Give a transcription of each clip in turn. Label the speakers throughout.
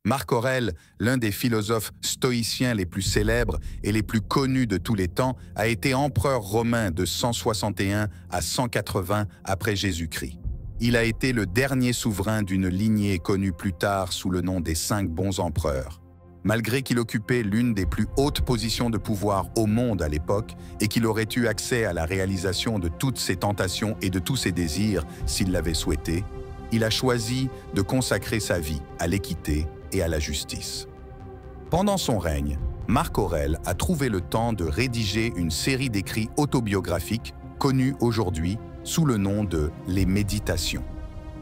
Speaker 1: Marc Aurèle, l'un des philosophes stoïciens les plus célèbres et les plus connus de tous les temps, a été empereur romain de 161 à 180 après Jésus-Christ. Il a été le dernier souverain d'une lignée connue plus tard sous le nom des 5 bons empereurs. Malgré qu'il occupait l'une des plus hautes positions de pouvoir au monde à l'époque et qu'il aurait eu accès à la réalisation de toutes ses tentations et de tous ses désirs s'il l'avait souhaité, il a choisi de consacrer sa vie à l'équité et à la justice. Pendant son règne, Marc Aurèle a trouvé le temps de rédiger une série d'écrits autobiographiques connus aujourd'hui sous le nom de « Les Méditations ».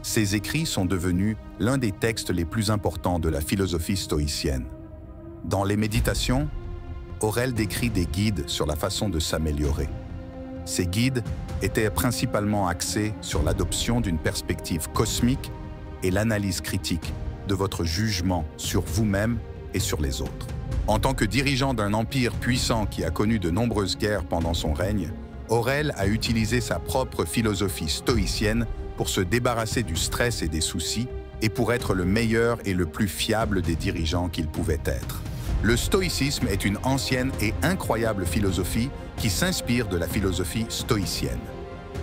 Speaker 1: Ces écrits sont devenus l'un des textes les plus importants de la philosophie stoïcienne. Dans Les Méditations, Aurèle décrit des guides sur la façon de s'améliorer. Ces guides étaient principalement axés sur l'adoption d'une perspective cosmique et l'analyse critique de votre jugement sur vous-même et sur les autres. En tant que dirigeant d'un empire puissant qui a connu de nombreuses guerres pendant son règne, Aurèle a utilisé sa propre philosophie stoïcienne pour se débarrasser du stress et des soucis et pour être le meilleur et le plus fiable des dirigeants qu'il pouvait être. Le stoïcisme est une ancienne et incroyable philosophie qui s'inspire de la philosophie stoïcienne.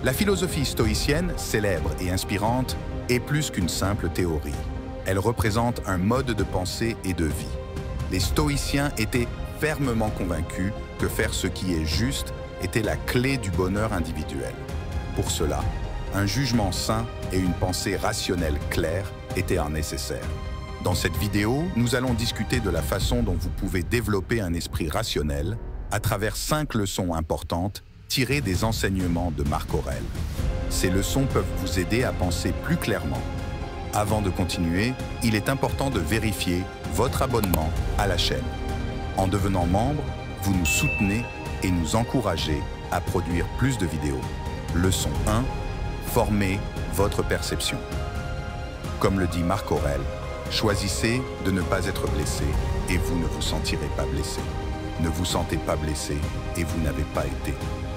Speaker 1: La philosophie stoïcienne, célèbre et inspirante, est plus qu'une simple théorie. Elle représente un mode de pensée et de vie. Les stoïciens étaient fermement convaincus que faire ce qui est juste était la clé du bonheur individuel. Pour cela, un jugement sain et une pensée rationnelle claire étaient nécessaires. Dans cette vidéo, nous allons discuter de la façon dont vous pouvez développer un esprit rationnel à travers 5 leçons importantes tirées des enseignements de Marc Aurèle. Ces leçons peuvent vous aider à penser plus clairement. Avant de continuer, il est important de vérifier votre abonnement à la chaîne. En devenant membre, vous nous soutenez et nous encouragez à produire plus de vidéos. Leçon 1. Formez votre perception. Comme le dit Marc Aurèle, choisissez de ne pas être blessé et vous ne vous sentirez pas blessé. Ne vous sentez pas blessé et vous n'avez pas été.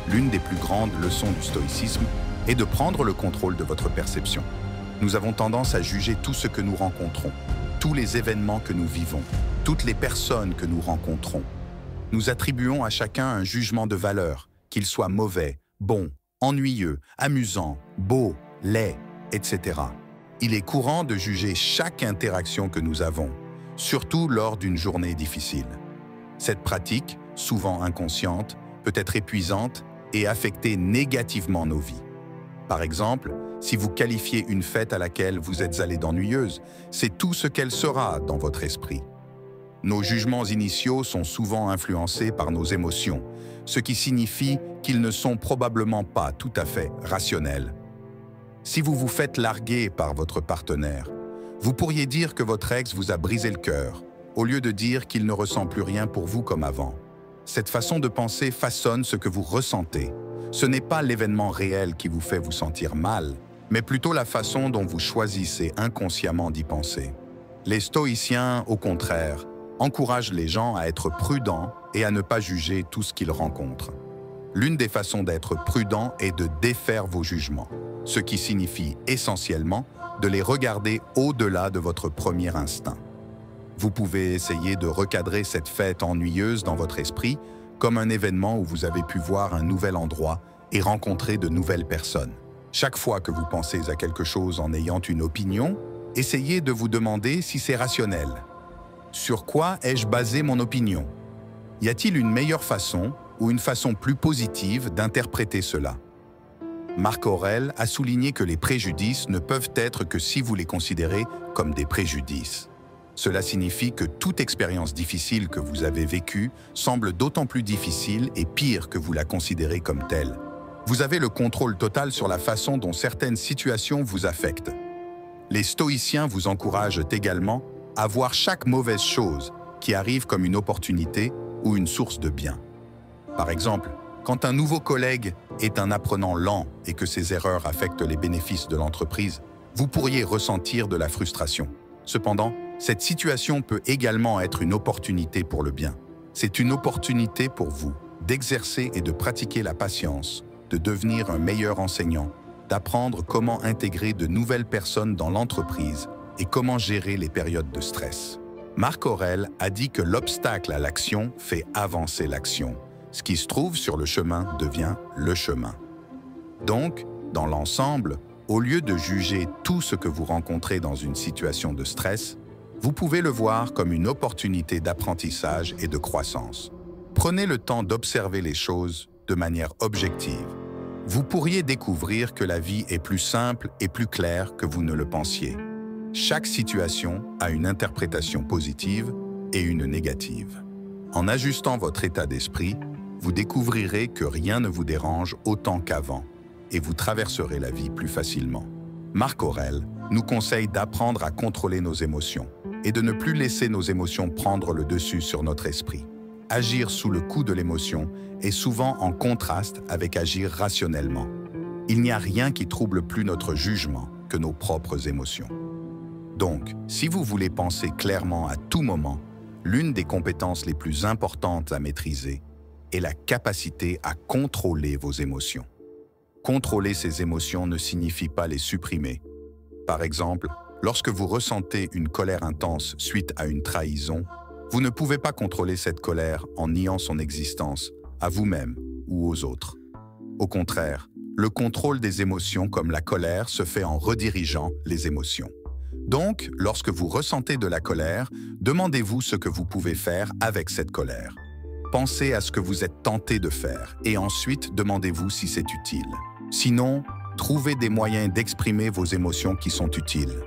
Speaker 1: L'une des plus grandes leçons du stoïcisme est de prendre le contrôle de votre perception. Nous avons tendance à juger tout ce que nous rencontrons, tous les événements que nous vivons, toutes les personnes que nous rencontrons. Nous attribuons à chacun un jugement de valeur, qu'il soit mauvais, bon, ennuyeux, amusant, beau, laid, etc. Il est courant de juger chaque interaction que nous avons, surtout lors d'une journée difficile. Cette pratique, souvent inconsciente, peut être épuisante et affecter négativement nos vies. Par exemple, si vous qualifiez une fête à laquelle vous êtes allé d'ennuyeuse, c'est tout ce qu'elle sera dans votre esprit. Nos jugements initiaux sont souvent influencés par nos émotions, ce qui signifie qu'ils ne sont probablement pas tout à fait rationnels. Si vous vous faites larguer par votre partenaire, vous pourriez dire que votre ex vous a brisé le cœur, au lieu de dire qu'il ne ressent plus rien pour vous comme avant. Cette façon de penser façonne ce que vous ressentez. Ce n'est pas l'événement réel qui vous fait vous sentir mal, mais plutôt la façon dont vous choisissez inconsciemment d'y penser. Les stoïciens, au contraire, encouragent les gens à être prudents et à ne pas juger tout ce qu'ils rencontrent. L'une des façons d'être prudent est de défaire vos jugements, ce qui signifie essentiellement de les regarder au-delà de votre premier instinct. Vous pouvez essayer de recadrer cette fête ennuyeuse dans votre esprit comme un événement où vous avez pu voir un nouvel endroit et rencontrer de nouvelles personnes. Chaque fois que vous pensez à quelque chose en ayant une opinion, essayez de vous demander si c'est rationnel. Sur quoi ai-je basé mon opinion? Y a-t-il une meilleure façon ou une façon plus positive d'interpréter cela? Marc Aurèle a souligné que les préjudices ne peuvent être que si vous les considérez comme des préjudices. Cela signifie que toute expérience difficile que vous avez vécue semble d'autant plus difficile et pire que vous la considérez comme telle. Vous avez le contrôle total sur la façon dont certaines situations vous affectent. Les stoïciens vous encouragent également à voir chaque mauvaise chose qui arrive comme une opportunité ou une source de bien. Par exemple, quand un nouveau collègue est un apprenant lent et que ses erreurs affectent les bénéfices de l'entreprise, vous pourriez ressentir de la frustration. Cependant, cette situation peut également être une opportunité pour le bien. C'est une opportunité pour vous d'exercer et de pratiquer la patience, de devenir un meilleur enseignant, d'apprendre comment intégrer de nouvelles personnes dans l'entreprise et comment gérer les périodes de stress. Marc Aurèle a dit que l'obstacle à l'action fait avancer l'action. Ce qui se trouve sur le chemin devient le chemin. Donc, dans l'ensemble, au lieu de juger tout ce que vous rencontrez dans une situation de stress, vous pouvez le voir comme une opportunité d'apprentissage et de croissance. Prenez le temps d'observer les choses de manière objective. Vous pourriez découvrir que la vie est plus simple et plus claire que vous ne le pensiez. Chaque situation a une interprétation positive et une négative. En ajustant votre état d'esprit, vous découvrirez que rien ne vous dérange autant qu'avant et vous traverserez la vie plus facilement. Marc Aurèle nous conseille d'apprendre à contrôler nos émotions et de ne plus laisser nos émotions prendre le dessus sur notre esprit. Agir sous le coup de l'émotion est souvent en contraste avec agir rationnellement. Il n'y a rien qui trouble plus notre jugement que nos propres émotions. Donc, si vous voulez penser clairement à tout moment, l'une des compétences les plus importantes à maîtriser est la capacité à contrôler vos émotions. Contrôler ces émotions ne signifie pas les supprimer. Par exemple, lorsque vous ressentez une colère intense suite à une trahison, vous ne pouvez pas contrôler cette colère en niant son existence à vous-même ou aux autres. Au contraire, le contrôle des émotions comme la colère se fait en redirigeant les émotions. Donc, lorsque vous ressentez de la colère, demandez-vous ce que vous pouvez faire avec cette colère. Pensez à ce que vous êtes tenté de faire et ensuite demandez-vous si c'est utile. Sinon, trouvez des moyens d'exprimer vos émotions qui sont utiles.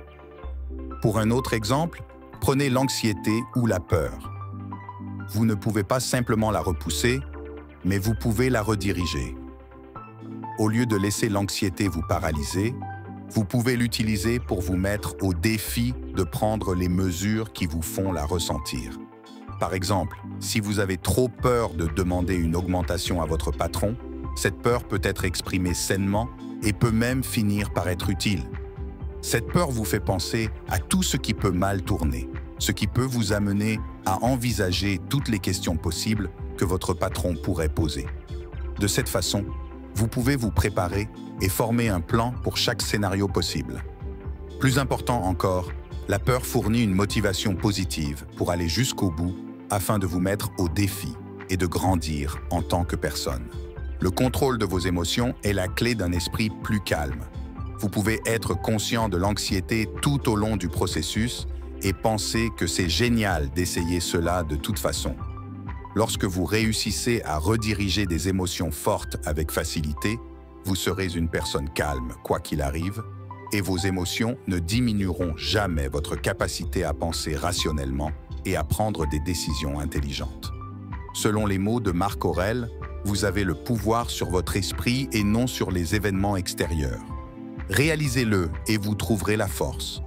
Speaker 1: Pour un autre exemple, prenez l'anxiété ou la peur. Vous ne pouvez pas simplement la repousser, mais vous pouvez la rediriger. Au lieu de laisser l'anxiété vous paralyser, vous pouvez l'utiliser pour vous mettre au défi de prendre les mesures qui vous font la ressentir. Par exemple, si vous avez trop peur de demander une augmentation à votre patron, cette peur peut être exprimée sainement et peut même finir par être utile. Cette peur vous fait penser à tout ce qui peut mal tourner, ce qui peut vous amener à envisager toutes les questions possibles que votre patron pourrait poser. De cette façon, vous pouvez vous préparer et former un plan pour chaque scénario possible. Plus important encore, la peur fournit une motivation positive pour aller jusqu'au bout afin de vous mettre au défi et de grandir en tant que personne. Le contrôle de vos émotions est la clé d'un esprit plus calme. Vous pouvez être conscient de l'anxiété tout au long du processus et penser que c'est génial d'essayer cela de toute façon. Lorsque vous réussissez à rediriger des émotions fortes avec facilité, vous serez une personne calme, quoi qu'il arrive, et vos émotions ne diminueront jamais votre capacité à penser rationnellement et à prendre des décisions intelligentes. Selon les mots de Marc Aurèle, vous avez le pouvoir sur votre esprit et non sur les événements extérieurs. Réalisez-le et vous trouverez la force.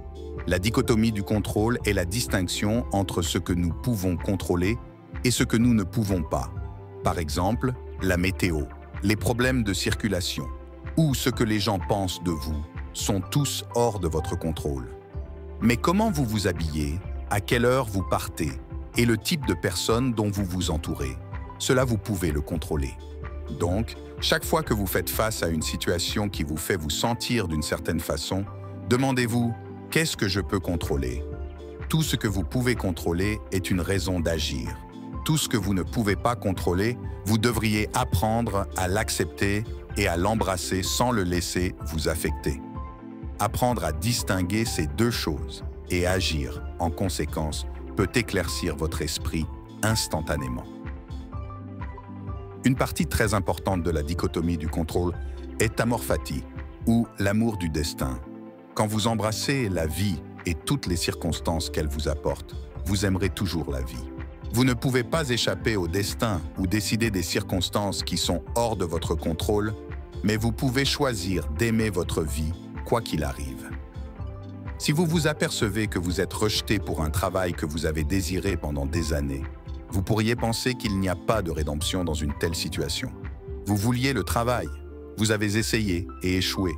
Speaker 1: La dichotomie du contrôle est la distinction entre ce que nous pouvons contrôler et ce que nous ne pouvons pas. Par exemple, la météo, les problèmes de circulation ou ce que les gens pensent de vous sont tous hors de votre contrôle. Mais comment vous vous habillez, à quelle heure vous partez et le type de personne dont vous vous entourez, cela vous pouvez le contrôler. Donc, chaque fois que vous faites face à une situation qui vous fait vous sentir d'une certaine façon, demandez-vous « Qu'est-ce que je peux contrôler ?» Tout ce que vous pouvez contrôler est une raison d'agir. Tout ce que vous ne pouvez pas contrôler, vous devriez apprendre à l'accepter et à l'embrasser sans le laisser vous affecter. Apprendre à distinguer ces deux choses et agir en conséquence peut éclaircir votre esprit instantanément. Une partie très importante de la dichotomie du contrôle est amor fati, ou l'amour du destin. Quand vous embrassez la vie et toutes les circonstances qu'elle vous apporte, vous aimerez toujours la vie. Vous ne pouvez pas échapper au destin ou décider des circonstances qui sont hors de votre contrôle, mais vous pouvez choisir d'aimer votre vie, quoi qu'il arrive. Si vous vous apercevez que vous êtes rejeté pour un travail que vous avez désiré pendant des années, vous pourriez penser qu'il n'y a pas de rédemption dans une telle situation. Vous vouliez le travail, vous avez essayé et échoué.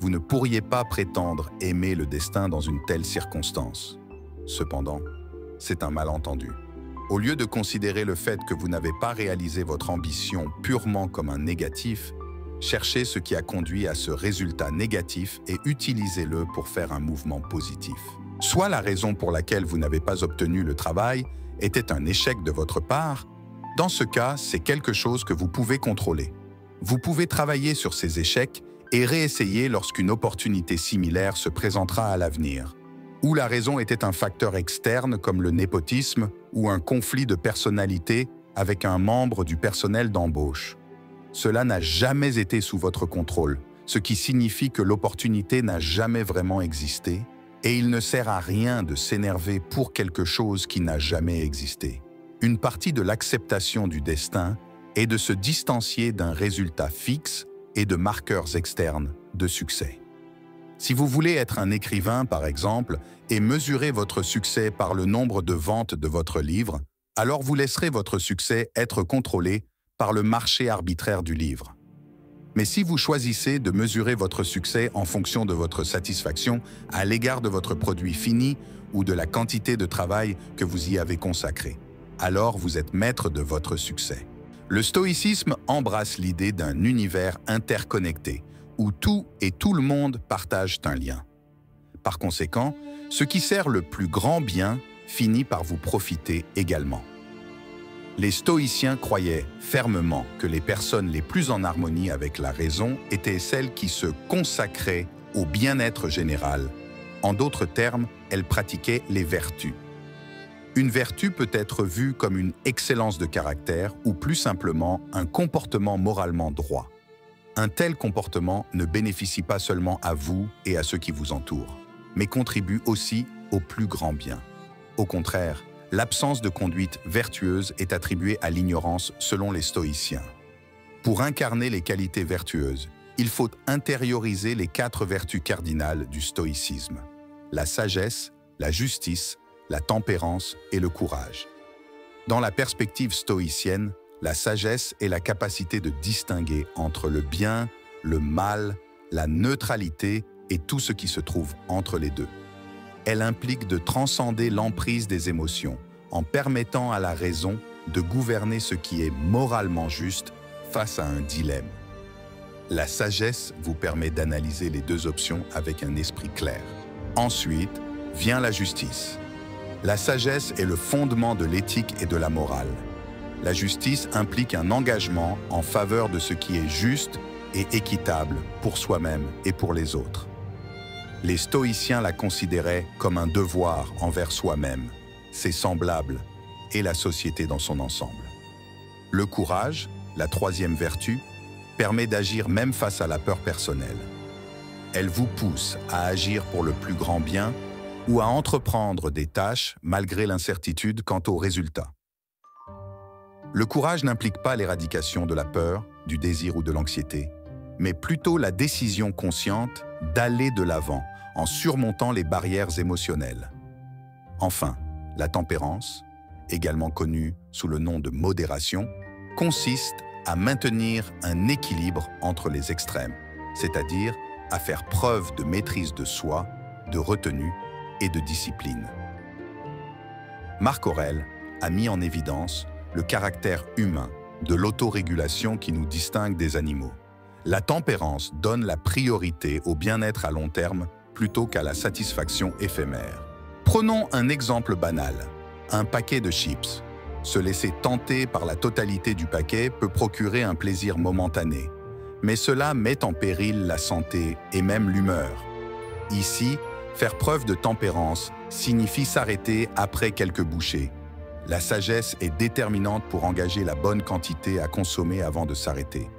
Speaker 1: Vous ne pourriez pas prétendre aimer le destin dans une telle circonstance. Cependant, c'est un malentendu. Au lieu de considérer le fait que vous n'avez pas réalisé votre ambition purement comme un négatif, cherchez ce qui a conduit à ce résultat négatif et utilisez-le pour faire un mouvement positif. Soit la raison pour laquelle vous n'avez pas obtenu le travail était un échec de votre part. Dans ce cas, c'est quelque chose que vous pouvez contrôler. Vous pouvez travailler sur ces échecs et réessayer lorsqu'une opportunité similaire se présentera à l'avenir. Ou la raison était un facteur externe comme le népotisme ou un conflit de personnalité avec un membre du personnel d'embauche. Cela n'a jamais été sous votre contrôle, ce qui signifie que l'opportunité n'a jamais vraiment existé, et il ne sert à rien de s'énerver pour quelque chose qui n'a jamais existé. Une partie de l'acceptation du destin est de se distancier d'un résultat fixe et de marqueurs externes de succès. Si vous voulez être un écrivain, par exemple, et mesurer votre succès par le nombre de ventes de votre livre, alors vous laisserez votre succès être contrôlé par le marché arbitraire du livre. Mais si vous choisissez de mesurer votre succès en fonction de votre satisfaction à l'égard de votre produit fini ou de la quantité de travail que vous y avez consacré, alors vous êtes maître de votre succès. Le stoïcisme embrasse l'idée d'un univers interconnecté, où tout et tout le monde partagent un lien. Par conséquent, ce qui sert le plus grand bien finit par vous profiter également. Les stoïciens croyaient fermement que les personnes les plus en harmonie avec la raison étaient celles qui se consacraient au bien-être général. En d'autres termes, elles pratiquaient les vertus. Une vertu peut être vue comme une excellence de caractère ou plus simplement un comportement moralement droit. Un tel comportement ne bénéficie pas seulement à vous et à ceux qui vous entourent, mais contribue aussi au plus grand bien. Au contraire, l'absence de conduite vertueuse est attribuée à l'ignorance selon les stoïciens. Pour incarner les qualités vertueuses, il faut intérioriser les 4 vertus cardinales du stoïcisme: la sagesse, la justice, la tempérance et le courage. Dans la perspective stoïcienne, la sagesse est la capacité de distinguer entre le bien, le mal, la neutralité et tout ce qui se trouve entre les deux. Elle implique de transcender l'emprise des émotions en permettant à la raison de gouverner ce qui est moralement juste face à un dilemme. La sagesse vous permet d'analyser les 2 options avec un esprit clair. Ensuite, vient la justice. La sagesse est le fondement de l'éthique et de la morale. La justice implique un engagement en faveur de ce qui est juste et équitable pour soi-même et pour les autres. Les stoïciens la considéraient comme un devoir envers soi-même, ses semblables et la société dans son ensemble. Le courage, la 3e vertu, permet d'agir même face à la peur personnelle. Elle vous pousse à agir pour le plus grand bien ou à entreprendre des tâches malgré l'incertitude quant aux résultats. Le courage n'implique pas l'éradication de la peur, du désir ou de l'anxiété, mais plutôt la décision consciente d'aller de l'avant en surmontant les barrières émotionnelles. Enfin, la tempérance, également connue sous le nom de modération, consiste à maintenir un équilibre entre les extrêmes, c'est-à-dire à faire preuve de maîtrise de soi, de retenue et de discipline. Marc Aurèle a mis en évidence le caractère humain de l'autorégulation qui nous distingue des animaux. La tempérance donne la priorité au bien-être à long terme plutôt qu'à la satisfaction éphémère. Prenons un exemple banal, un paquet de chips. Se laisser tenter par la totalité du paquet peut procurer un plaisir momentané, mais cela met en péril la santé et même l'humeur. Ici, faire preuve de tempérance signifie s'arrêter après quelques bouchées. La sagesse est déterminante pour engager la bonne quantité à consommer avant de s'arrêter.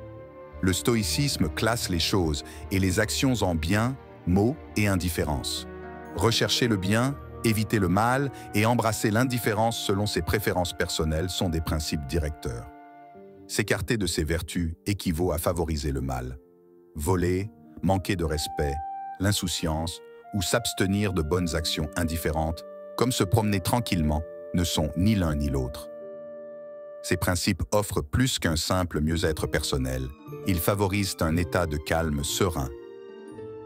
Speaker 1: Le stoïcisme classe les choses et les actions en bien, maux et indifférence. Rechercher le bien, éviter le mal et embrasser l'indifférence selon ses préférences personnelles sont des principes directeurs. S'écarter de ces vertus équivaut à favoriser le mal. Voler, manquer de respect, l'insouciance ou s'abstenir de bonnes actions indifférentes, comme se promener tranquillement, ne sont ni l'un ni l'autre. Ces principes offrent plus qu'un simple mieux-être personnel. Ils favorisent un état de calme serein.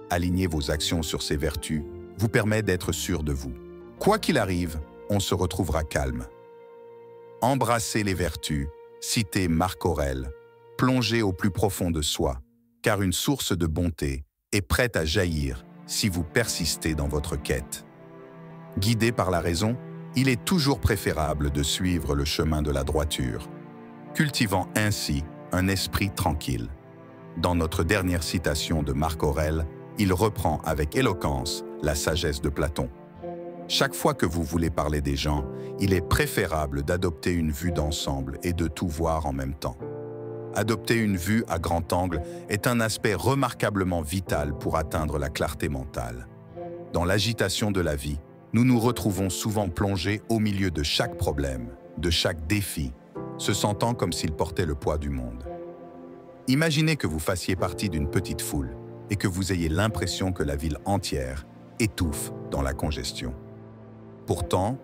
Speaker 1: Aligner vos actions sur ces vertus vous permet d'être sûr de vous. Quoi qu'il arrive, on se retrouvera calme. Embrassez les vertus, citez Marc Aurèle, plongez au plus profond de soi, car une source de bonté est prête à jaillir si vous persistez dans votre quête. Guidé par la raison, il est toujours préférable de suivre le chemin de la droiture, cultivant ainsi un esprit tranquille. Dans notre dernière citation de Marc Aurèle, il reprend avec éloquence la sagesse de Platon. Chaque fois que vous voulez parler des gens, il est préférable d'adopter une vue d'ensemble et de tout voir en même temps. Adopter une vue à grand angle est un aspect remarquablement vital pour atteindre la clarté mentale. Dans l'agitation de la vie, nous nous retrouvons souvent plongés au milieu de chaque problème, de chaque défi, se sentant comme s'il portait le poids du monde. Imaginez que vous fassiez partie d'une petite foule et que vous ayez l'impression que la ville entière étouffe dans la congestion. Pourtant,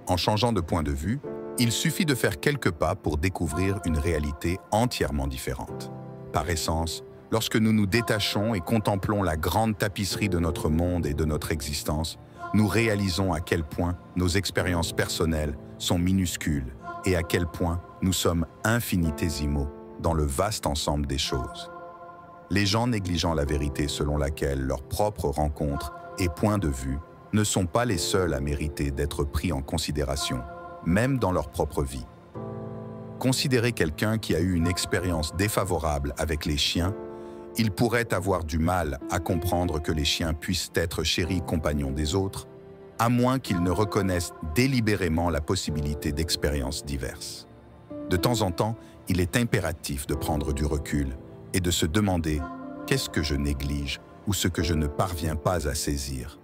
Speaker 1: en changeant de point de vue, il suffit de faire quelques pas pour découvrir une réalité entièrement différente. Par essence, lorsque nous nous détachons et contemplons la grande tapisserie de notre monde et de notre existence, nous réalisons à quel point nos expériences personnelles sont minuscules et à quel point nous sommes infinitésimaux dans le vaste ensemble des choses. Les gens négligeant la vérité selon laquelle leurs propres rencontres et points de vue ne sont pas les seuls à mériter d'être pris en considération, même dans leur propre vie. Considérez quelqu'un qui a eu une expérience défavorable avec les chiens, il pourrait avoir du mal à comprendre que les chiens puissent être chéris compagnons des autres, à moins qu'ils ne reconnaissent délibérément la possibilité d'expériences diverses. De temps en temps, il est impératif de prendre du recul et de se demander qu'est-ce que je néglige ou ce que je ne parviens pas à saisir.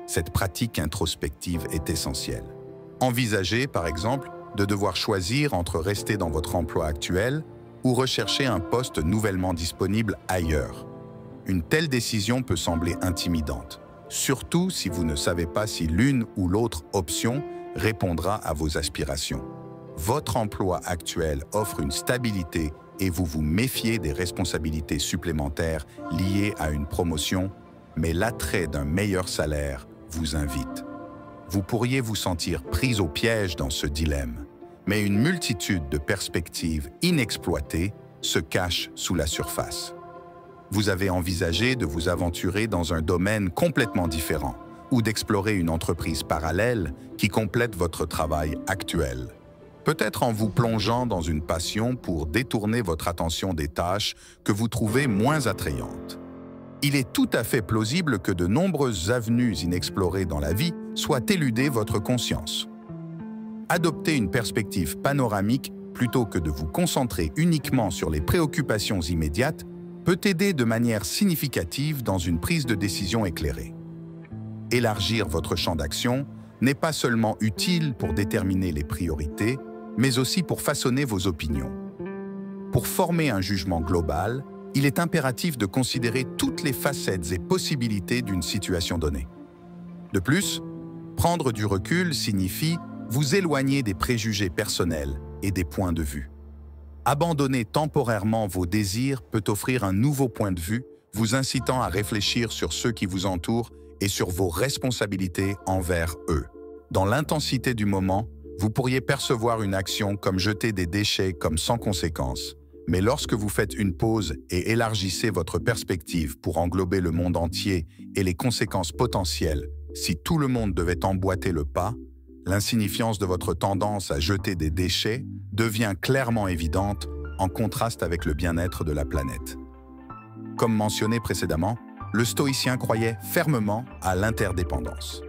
Speaker 1: Cette pratique introspective est essentielle. Envisagez, par exemple, de devoir choisir entre rester dans votre emploi actuel ou rechercher un poste nouvellement disponible ailleurs. Une telle décision peut sembler intimidante, surtout si vous ne savez pas si l'une ou l'autre option répondra à vos aspirations. Votre emploi actuel offre une stabilité et vous vous méfiez des responsabilités supplémentaires liées à une promotion, mais l'attrait d'un meilleur salaire vous invite. Vous pourriez vous sentir pris au piège dans ce dilemme, mais une multitude de perspectives inexploitées se cachent sous la surface. Vous avez envisagé de vous aventurer dans un domaine complètement différent ou d'explorer une entreprise parallèle qui complète votre travail actuel. Peut-être en vous plongeant dans une passion pour détourner votre attention des tâches que vous trouvez moins attrayantes. Il est tout à fait plausible que de nombreuses avenues inexplorées dans la vie soient éludées votre conscience. Adopter une perspective panoramique plutôt que de vous concentrer uniquement sur les préoccupations immédiates peut aider de manière significative dans une prise de décision éclairée. Élargir votre champ d'action n'est pas seulement utile pour déterminer les priorités, mais aussi pour façonner vos opinions. Pour former un jugement global, il est impératif de considérer toutes les facettes et possibilités d'une situation donnée. De plus, prendre du recul signifie vous éloigner des préjugés personnels et des points de vue. Abandonner temporairement vos désirs peut offrir un nouveau point de vue, vous incitant à réfléchir sur ceux qui vous entourent et sur vos responsabilités envers eux. Dans l'intensité du moment, vous pourriez percevoir une action comme jeter des déchets comme sans conséquence. Mais lorsque vous faites une pause et élargissez votre perspective pour englober le monde entier et les conséquences potentielles, si tout le monde devait emboîter le pas, l'insignifiance de votre tendance à jeter des déchets devient clairement évidente en contraste avec le bien-être de la planète. Comme mentionné précédemment, le stoïcien croyait fermement à l'interdépendance.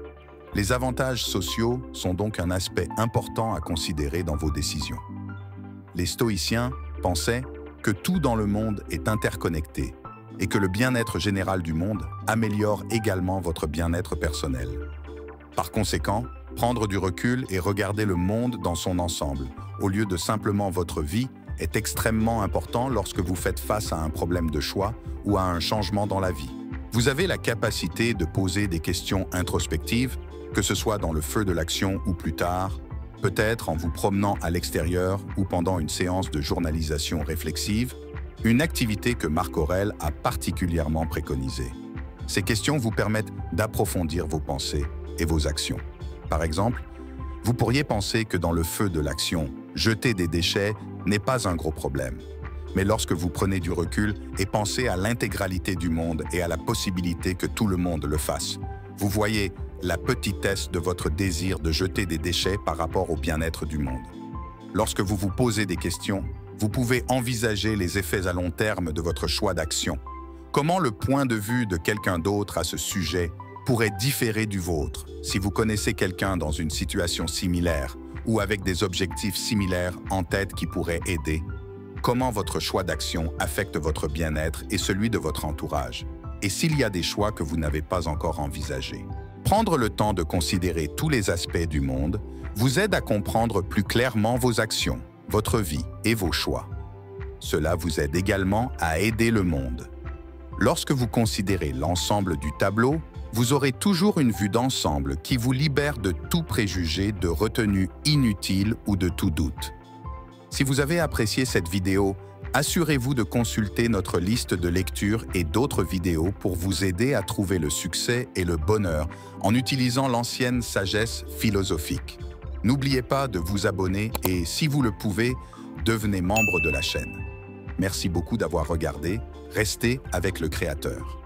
Speaker 1: Les avantages sociaux sont donc un aspect important à considérer dans vos décisions. Les stoïciens pensaient que tout dans le monde est interconnecté et que le bien-être général du monde améliore également votre bien-être personnel. Par conséquent, prendre du recul et regarder le monde dans son ensemble, au lieu de simplement votre vie, est extrêmement important lorsque vous faites face à un problème de choix ou à un changement dans la vie. Vous avez la capacité de poser des questions introspectives, que ce soit dans le feu de l'action ou plus tard, peut-être en vous promenant à l'extérieur ou pendant une séance de journalisation réflexive, une activité que Marc Aurèle a particulièrement préconisée. Ces questions vous permettent d'approfondir vos pensées et vos actions. Par exemple, vous pourriez penser que dans le feu de l'action, jeter des déchets n'est pas un gros problème. Mais lorsque vous prenez du recul et pensez à l'intégralité du monde et à la possibilité que tout le monde le fasse, vous voyez la petitesse de votre désir de jeter des déchets par rapport au bien-être du monde. Lorsque vous vous posez des questions, vous pouvez envisager les effets à long terme de votre choix d'action. Comment le point de vue de quelqu'un d'autre à ce sujet pourrait différer du vôtre si vous connaissez quelqu'un dans une situation similaire ou avec des objectifs similaires en tête qui pourraient aider? Comment votre choix d'action affecte votre bien-être et celui de votre entourage? Et s'il y a des choix que vous n'avez pas encore envisagés? Prendre le temps de considérer tous les aspects du monde vous aide à comprendre plus clairement vos actions, votre vie et vos choix. Cela vous aide également à aider le monde. Lorsque vous considérez l'ensemble du tableau, vous aurez toujours une vue d'ensemble qui vous libère de tout préjugé, de retenue inutile ou de tout doute. Si vous avez apprécié cette vidéo, assurez-vous de consulter notre liste de lectures et d'autres vidéos pour vous aider à trouver le succès et le bonheur en utilisant l'ancienne sagesse philosophique. N'oubliez pas de vous abonner et, si vous le pouvez, devenez membre de la chaîne. Merci beaucoup d'avoir regardé. Restez avec le Créateur.